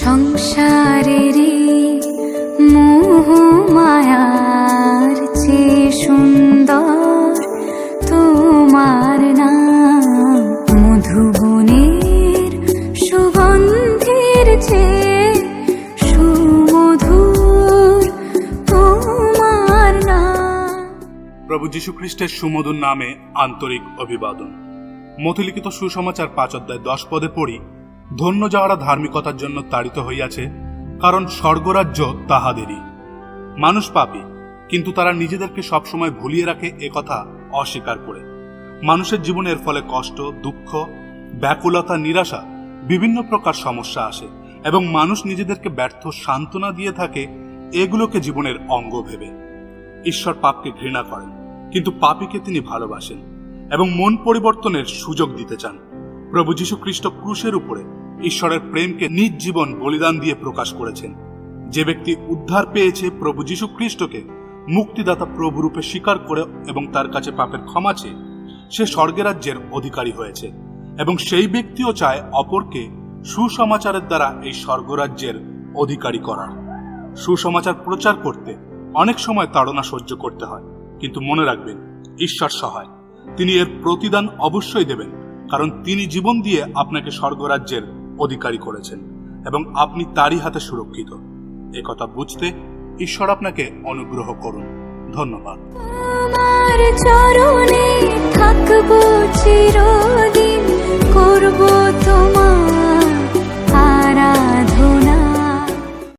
সংসারেরই মোহ মায়ার চেয়ে সুন্দর তোমার নাম, মধুবনের সুগন্ধের চেয়ে সুমধুর তোমার নাম। প্রভু যীশু খ্রিস্টের সুমধুর নামে আন্তরিক অভিবাদন। মথিলিখিত সুসমাচার 5 অধ্যায় 10 পদে পড়ি, ধন্য যাহারা ধার্মিকতার জন্য তাড়িত হইয়াছে, কারণ স্বর্গরাজ্য তাহাদেরই। মানুষ পাপী, কিন্তু তারা নিজেদেরকে সবসময় ভুলিয়ে রাখে একথা অস্বীকার করে। মানুষের জীবনের ফলে কষ্ট, দুঃখ, ব্যাকুলতা, নিরাশা, বিভিন্ন প্রকার সমস্যা আসে এবং মানুষ নিজেদেরকে ব্যর্থ সান্ত্বনা দিয়ে থাকে এগুলোকে জীবনের অঙ্গ ভেবে। ঈশ্বর পাপকে ঘৃণা করেন, কিন্তু পাপীকে তিনি ভালোবাসেন এবং মন পরিবর্তনের সুযোগ দিতে চান। প্রভু যীশু খ্রিস্ট ক্রুশের উপরে ঈশ্বরের প্রেমকে নিজ জীবন বলিদান দিয়ে প্রকাশ করেছেন। যে ব্যক্তি উদ্ধার পেয়েছে প্রভু যীশু খ্রিস্টকে মুক্তিদাতা প্রভু রূপে স্বীকার করে এবং তার কাছে পাপের ক্ষমা চেয়ে, সে স্বর্গের রাজ্যের অধিকারী হয়েছে এবং সেই ব্যক্তিও চায় অপরকে সুসমাচারের দ্বারা এই স্বর্গরাজ্যের অধিকারী করার। সুসমাচার প্রচার করতে অনেক সময় তাড়না সহ্য করতে হয়, কিন্তু মনে রাখবেন, ঈশ্বর সহায়। তিনি এর প্রতিদান অবশ্যই দেবেন, কারণ তিনি জীবন দিয়ে আপনাকে স্বর্গরাজ্যের অধিকারী করেছেন এবং আপনি তারই হাতে সুরক্ষিত। এ কথা বুঝতে ঈশ্বর আপনাকে অনুগ্রহ করুন। ধন্যবাদ। তোমার চরণে থাকবো চিরদিন, করব তোমার